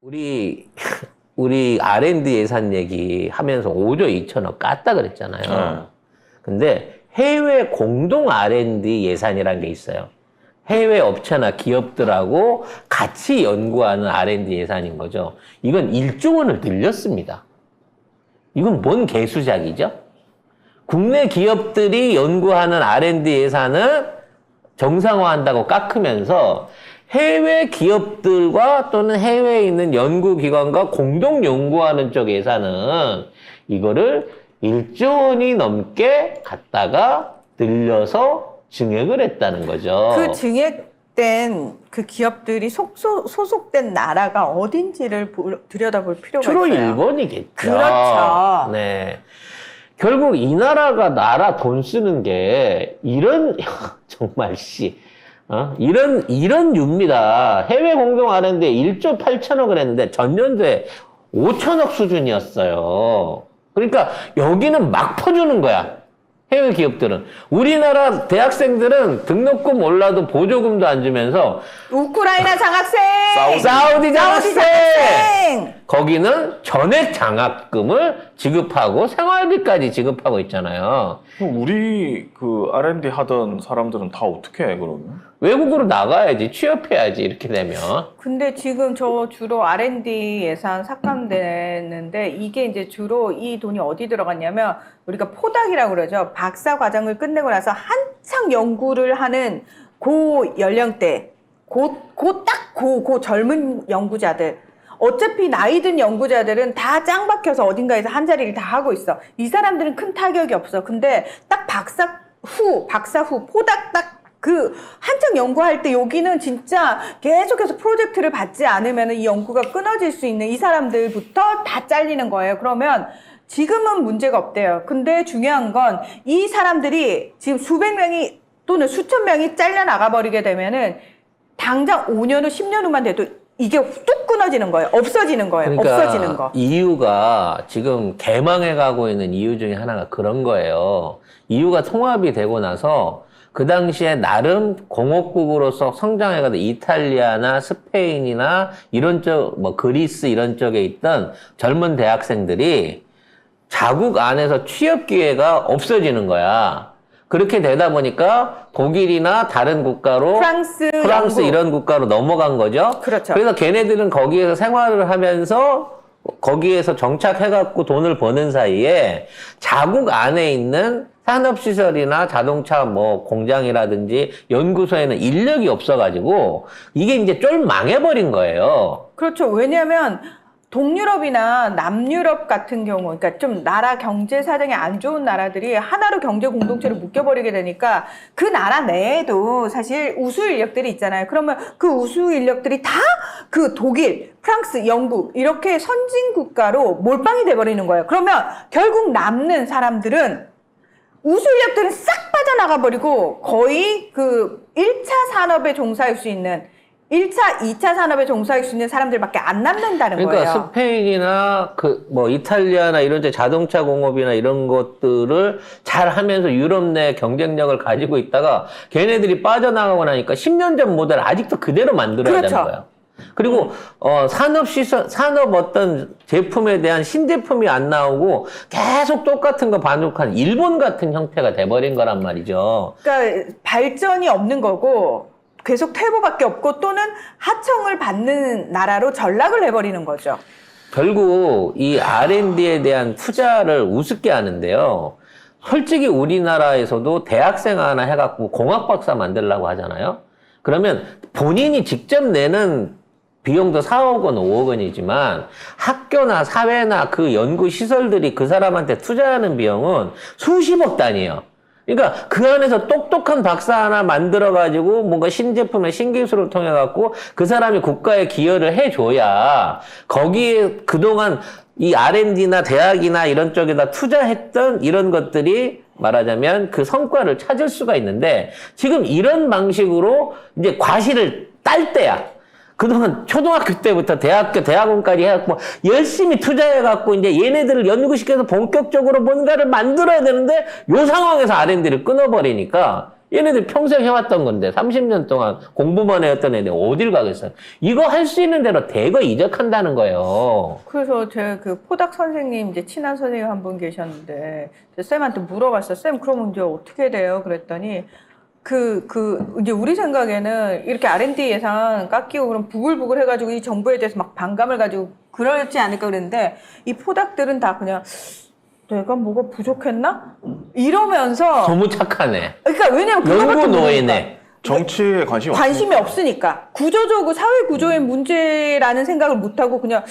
우리 우리 R&D 예산 얘기하면서 5조 2천억 깠다 그랬잖아요. 근데 해외 공동 R&D 예산이라는 게 있어요. 해외 업체나 기업들하고 같이 연구하는 R&D 예산인 거죠. 이건 1조 원을 늘렸습니다. 이건 뭔 개수작이죠? 국내 기업들이 연구하는 R&D 예산을 정상화한다고 깎으면서 해외 기업들과 또는 해외에 있는 연구기관과 공동 연구하는 쪽 예산은 이거를 1조 원이 넘게 갖다가 늘려서 증액을 했다는 거죠. 그 증액된 그 기업들이 소속된 나라가 어딘지를 들여다볼 필요가 주로 있어요. 일본이겠죠. 그렇죠. 네. 결국 이 나라가 나라 돈 쓰는 게 이런 정말 이런 유입니다. 해외 공동 R&D에 1조 8천억을 했는데 전년도에 5천억 수준이었어요. 그러니까 여기는 막 퍼주는 거야. 해외 기업들은. 우리나라 대학생들은 등록금 올라도 보조금도 안 주면서 우크라이나 장학생! 사우디 장학생! 장학생! 거기는 전액 장학금을 지급하고 생활비까지 지급하고 있잖아요. 그럼 우리 그 R&D 하던 사람들은 다 어떻게 해, 그러면? 외국으로 나가야지, 취업해야지, 이렇게 되면. 근데 지금 저 주로 R&D 예산 삭감되는데 이게 이제 주로 이 돈이 어디 들어갔냐면 우리가 포닥이라고 그러죠. 박사 과정을 끝내고 나서 한창 연구를 하는 고 연령대, 고 젊은 연구자들. 어차피 나이 든 연구자들은 다 짱 박혀서 어딘가에서 한 자리를 다 하고 있어. 이 사람들은 큰 타격이 없어. 근데 딱 박사 후 포닥 딱 그 한창 연구할 때 여기는 진짜 계속해서 프로젝트를 받지 않으면 이 연구가 끊어질 수 있는 이 사람들부터 다 잘리는 거예요. 그러면 지금은 문제가 없대요. 근데 중요한 건 이 사람들이 지금 수백 명이 또는 수천 명이 잘려나가 버리게 되면은 당장 5년 후, 10년 후만 돼도 이게 뚝 끊어지는 거예요. 없어지는 거예요. 그러니까 없어지는 거. 이유가 지금 개망해 가고 있는 이유 중에 하나가 그런 거예요. 이유가 통합이 되고 나서 그 당시에 나름 공업국으로서 성장해가지고 이탈리아나 스페인이나 이런 쪽, 뭐 그리스 이런 쪽에 있던 젊은 대학생들이 자국 안에서 취업 기회가 없어지는 거야. 그렇게 되다 보니까 독일이나 다른 국가로 프랑스 영국. 이런 국가로 넘어간 거죠. 그렇죠. 그래서 걔네들은 거기에서 생활을 하면서 거기에서 정착해갖고 돈을 버는 사이에 자국 안에 있는 산업시설이나 자동차 뭐 공장이라든지 연구소에는 인력이 없어가지고 이게 이제 쫄 망해버린 거예요. 그렇죠. 왜냐하면 동유럽이나 남유럽 같은 경우, 그러니까 좀 나라 경제 사정이 안 좋은 나라들이 하나로 경제 공동체로 묶여버리게 되니까 그 나라 내에도 사실 우수 인력들이 있잖아요. 그러면 그 우수 인력들이 다 그 독일, 프랑스, 영국 이렇게 선진 국가로 몰빵이 돼버리는 거예요. 그러면 결국 남는 사람들은 우수 인력들은 싹 빠져나가 버리고 거의 그 1차 산업에 종사할 수 있는 1차, 2차 산업에 종사할 수 있는 사람들밖에 안 남는다는 그러니까 거예요. 스페인이나 뭐 이탈리아나 이런 데 자동차 공업이나 이런 것들을 잘 하면서 유럽 내 경쟁력을 가지고 있다가 걔네들이 빠져나가고 나니까 10년 전 모델 아직도 그대로 만들어야 그렇죠. 되는 거예요. 그리고 산업 어떤 제품에 대한 신제품이 안 나오고 계속 똑같은 거 반복한 일본 같은 형태가 돼버린 거란 말이죠. 그러니까 발전이 없는 거고 계속 퇴보밖에 없고 또는 하청을 받는 나라로 전락을 해버리는 거죠. 결국 이 R&D에 대한 투자를 우습게 하는데요. 솔직히 우리나라에서도 대학생 하나 해갖고 공학박사 만들려고 하잖아요. 그러면 본인이 직접 내는 비용도 4억 원, 5억 원이지만 학교나 사회나 그 연구시설들이 그 사람한테 투자하는 비용은 수십억 단위예요. 그러니까 그 안에서 똑똑한 박사 하나 만들어가지고 뭔가 신제품의 신기술을 통해갖고 그 사람이 국가에 기여를 해줘야 거기에 그동안 이 R&D나 대학이나 이런 쪽에다 투자했던 이런 것들이 말하자면 그 성과를 찾을 수가 있는데 지금 이런 방식으로 이제 과실을 딸 때야. 그동안 초등학교 때부터 대학원까지 해갖고 열심히 투자해갖고 이제 얘네들을 연구시켜서 본격적으로 뭔가를 만들어야 되는데 요 상황에서 R&D를 끊어버리니까 얘네들 평생 해왔던 건데 30년 동안 공부만 해왔던 애들 어딜 가겠어요. 이거 할 수 있는 대로 대거 이적한다는 거예요. 그래서 제 그 포닥 선생님 이제 친한 선생님 한 분 계셨는데 쌤한테 물어봤어요. 쌤 그러면 이제 어떻게 돼요? 그랬더니 이제 우리 생각에는 이렇게 R&D 예산 깎이고 그럼 부글부글 해가지고 이 정부에 대해서 막 반감을 가지고 그러지 않을까 그랬는데 이 포닥들은 다 그냥 내가 뭐가 부족했나? 이러면서 너무 착하네. 그러니까 왜냐면 그거밖에 연구 모르니까. 노예네. 정치에 관심이 없으니까 구조적으로 사회 구조의 문제라는 생각을 못하고 그냥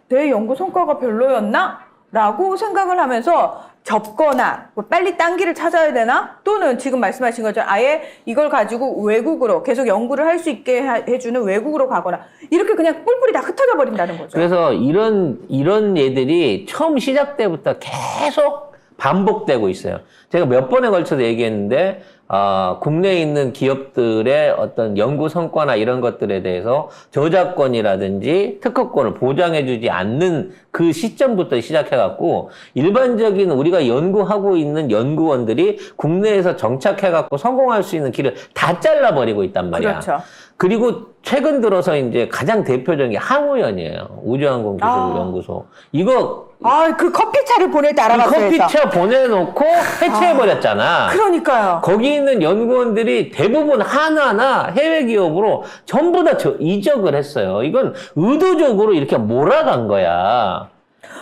내 연구 성과가 별로였나? 라고 생각을 하면서 접거나 뭐 빨리 딴 길을 찾아야 되나? 또는 지금 말씀하신 것처럼 아예 이걸 가지고 외국으로 계속 연구를 할 수 있게 해주는 외국으로 가거나 이렇게 그냥 뿔뿔이 다 흩어져 버린다는 거죠. 그래서 이런 예들이 처음 시작 때부터 계속 반복되고 있어요. 제가 몇 번에 걸쳐서 얘기했는데 국내에 있는 기업들의 어떤 연구 성과나 이런 것들에 대해서 저작권이라든지 특허권을 보장해주지 않는 그 시점부터 시작해갖고 일반적인 우리가 연구하고 있는 연구원들이 국내에서 정착해갖고 성공할 수 있는 길을 다 잘라버리고 있단 말이야. 그렇죠. 그리고 최근 들어서 이제 가장 대표적인 게 항우연이에요. 우주항공기술연구소. 이거 그 커피차를 보낼 때 그 알아봤어요. 커피차 보내놓고 해체해버렸잖아. 그러니까요. 거기 있는 연구원들이 대부분 한화나 해외 기업으로 전부 다 이적을 했어요. 이건 의도적으로 이렇게 몰아간 거야.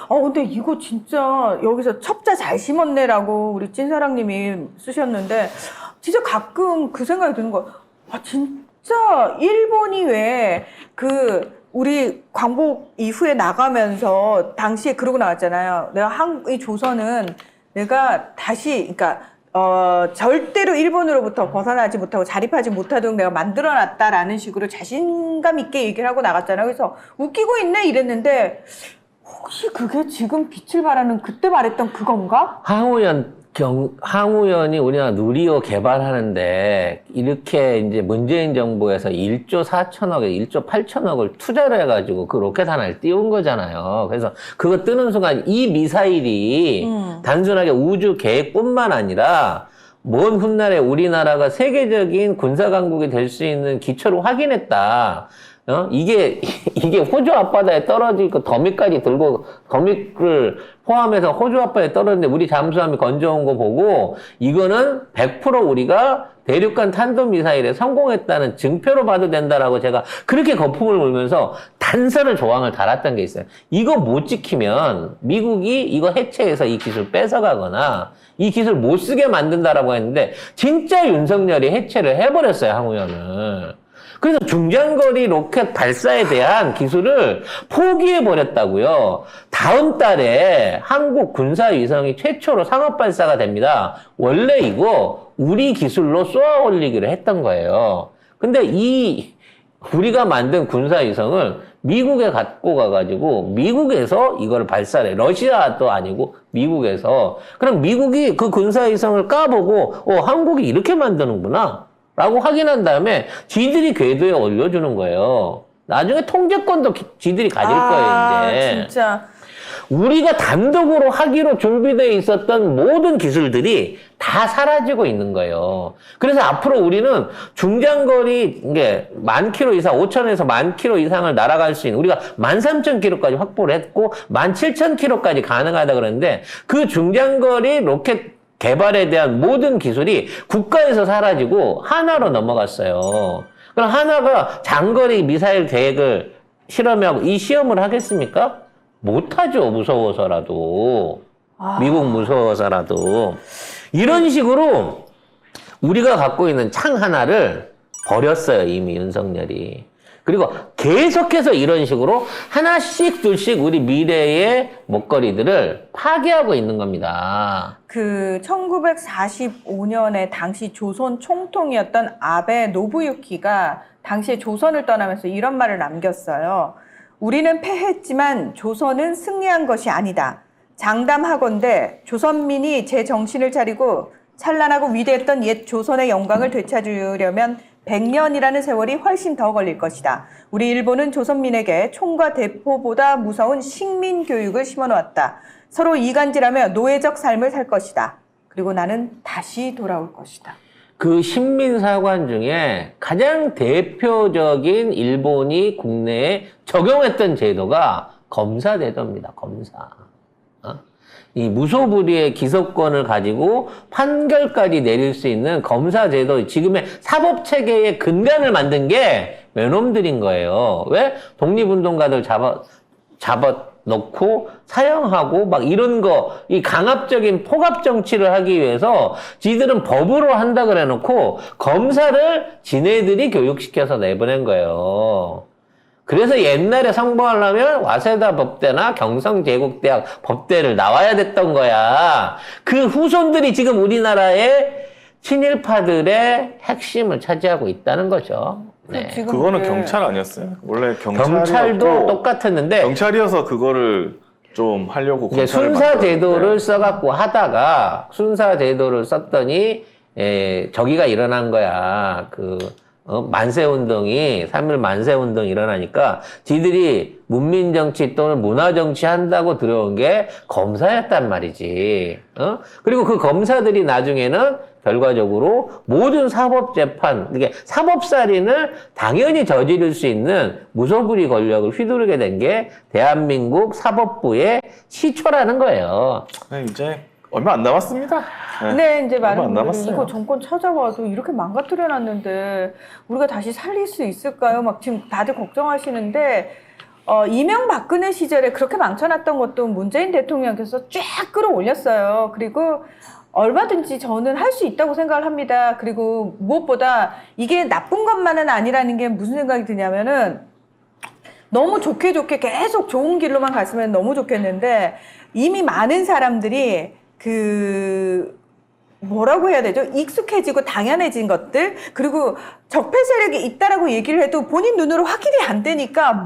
근데 이거 진짜 여기서 첩자 잘 심었네라고 우리 찐사랑님이 쓰셨는데 진짜 가끔 그 생각이 드는 거예요. 진짜 일본이 왜 우리 광복 이후에 나가면서 당시에 그러고 나왔잖아요. 이 조선은 내가 다시 그러니까 절대로 일본으로부터 벗어나지 못하고 자립하지 못하도록 내가 만들어놨다라는 식으로 자신감 있게 얘기를 하고 나갔잖아요. 그래서 웃기고 있네 이랬는데 혹시 그게 지금 빛을 발하는 그때 말했던 그건가? 항우연이 우리나라 누리호 개발하는데 이렇게 이제 문재인 정부에서 1조 4천억에 1조 8천억을 투자를 해가지고 그 로켓 하나를 띄운 거잖아요. 그래서 그거 뜨는 순간 이 미사일이 단순하게 우주 계획뿐만 아니라 먼 훗날에 우리나라가 세계적인 군사 강국이 될 수 있는 기초를 확인했다. 이게 호주 앞바다에 떨어지고 더미까지 들고 더미를 포함해서 호주 앞바다에 떨어졌는데 우리 잠수함이 건져온 거 보고 이거는 100% 우리가 대륙간 탄도미사일에 성공했다는 증표로 봐도 된다라고 제가 그렇게 거품을 물면서 단서를 조항을 달았던 게 있어요. 이거 못 지키면 미국이 이거 해체해서 이 기술 뺏어가거나 이 기술 못 쓰게 만든다라고 했는데 진짜 윤석열이 해체를 해버렸어요, 항우연을. 그래서 중장거리 로켓 발사에 대한 기술을 포기해버렸다고요. 다음 달에 한국 군사위성이 최초로 상업 발사가 됩니다. 원래 이거 우리 기술로 쏘아 올리기로 했던 거예요. 근데 우리가 만든 군사위성을 미국에 갖고 가가지고 미국에서 이걸 발사를 해. 러시아도 아니고 미국에서. 그럼 미국이 그 군사위성을 까보고 한국이 이렇게 만드는구나. 라고 확인한 다음에 지들이 궤도에 올려주는 거예요. 나중에 통제권도 지들이 가질 거예요, 이제. 진짜. 우리가 단독으로 하기로 준비되어 있었던 모든 기술들이 다 사라지고 있는 거예요. 그래서 앞으로 우리는 중장거리, 이게 10,000km 이상, 5,000에서 10,000km 이상을 날아갈 수 있는, 우리가 13,000km까지 확보를 했고, 17,000km까지 가능하다 그러는데, 그 중장거리 로켓 개발에 대한 모든 기술이 국가에서 사라지고 하나로 넘어갔어요. 그럼 하나가 장거리 미사일 계획을 실험하고 이 시험을 하겠습니까? 못하죠. 무서워서라도. 미국 무서워서라도. 이런 식으로 우리가 갖고 있는 창 하나를 버렸어요. 이미 윤석열이. 그리고 계속해서 이런 식으로 하나씩 둘씩 우리 미래의 먹거리들을 파괴하고 있는 겁니다. 1945년에 당시 조선 총통이었던 아베 노부유키가 당시에 조선을 떠나면서 이런 말을 남겼어요. 우리는 패했지만 조선은 승리한 것이 아니다. 장담하건대 조선민이 제 정신을 차리고 찬란하고 위대했던 옛 조선의 영광을 되찾으려면 100년이라는 세월이 훨씬 더 걸릴 것이다. 우리 일본은 조선민에게 총과 대포보다 무서운 식민교육을 심어놓았다. 서로 이간질하며 노예적 삶을 살 것이다. 그리고 나는 다시 돌아올 것이다. 그 신민사관 중에 가장 대표적인 일본이 국내에 적용했던 제도가 검사제도입니다. 검사. 이 무소불위의 기소권을 가지고 판결까지 내릴 수 있는 검사제도, 지금의 사법체계의 근간을 만든 게 외놈들인 거예요. 왜? 독립운동가들 잡아놓고 사형하고 막 이런 거, 이 강압적인 폭압 정치를 하기 위해서 지들은 법으로 한다 그래 놓고 검사를 지네들이 교육시켜서 내보낸 거예요. 그래서 옛날에 성공하려면 와세다 법대나 경성제국대학 법대를 나와야 됐던 거야. 그 후손들이 지금 우리나라의 친일파들의 핵심을 차지하고 있다는 거죠. 네. 지금 그거는 그- 경찰 아니었어요? 원래 경찰도 똑같았는데 경찰이어서 그거를 좀 하려고 이제 검찰을 순사제도를 만들었는데. 써갖고 하다가 순사제도를 썼더니 저기가 일어난 거야. 만세운동이 3.1 만세운동이 일어나니까 지들이 문민정치 또는 문화정치 한다고 들어온 게 검사였단 말이지. 그리고 그 검사들이 나중에는 결과적으로 모든 사법재판, 이게 사법살인을 당연히 저지를 수 있는 무소불위 권력을 휘두르게 된 게 대한민국 사법부의 시초라는 거예요. 네, 이제 얼마 안 남았습니다. 근데 이제 많은 얼마 안 분들이 남았어요. 이거 정권 찾아와도 이렇게 망가뜨려놨는데 우리가 다시 살릴 수 있을까요? 막 지금 다들 걱정하시는데 이명박근혜 시절에 그렇게 망쳐놨던 것도 문재인 대통령께서 쫙 끌어올렸어요. 그리고 얼마든지 저는 할 수 있다고 생각을 합니다. 그리고 무엇보다 이게 나쁜 것만은 아니라는 게 무슨 생각이 드냐면은 너무 좋게 계속 좋은 길로만 갔으면 너무 좋겠는데 이미 많은 사람들이 뭐라고 해야 되죠? 익숙해지고 당연해진 것들, 그리고 적폐 세력이 있다라고 얘기를 해도 본인 눈으로 확인이 안 되니까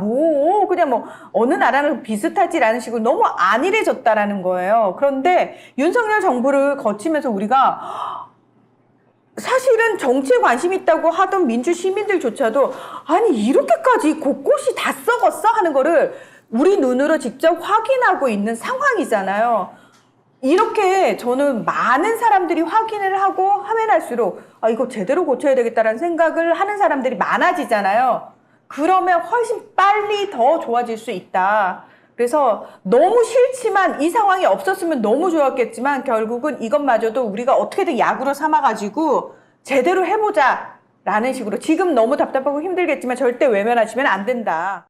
그냥 어느 나라는 비슷하지라는 식으로 너무 안일해졌다라는 거예요. 그런데 윤석열 정부를 거치면서 우리가 사실은 정치에 관심 있다고 하던 민주 시민들조차도 아니 이렇게까지 곳곳이 다 썩었어 하는 거를 우리 눈으로 직접 확인하고 있는 상황이잖아요. 이렇게 저는 많은 사람들이 확인을 하고 하면 할수록 이거 제대로 고쳐야 되겠다라는 생각을 하는 사람들이 많아지잖아요. 그러면 훨씬 빨리 더 좋아질 수 있다. 그래서 너무 싫지만 이 상황이 없었으면 너무 좋았겠지만 결국은 이것마저도 우리가 어떻게든 약으로 삼아가지고 제대로 해보자 라는 식으로 지금 너무 답답하고 힘들겠지만 절대 외면하시면 안 된다.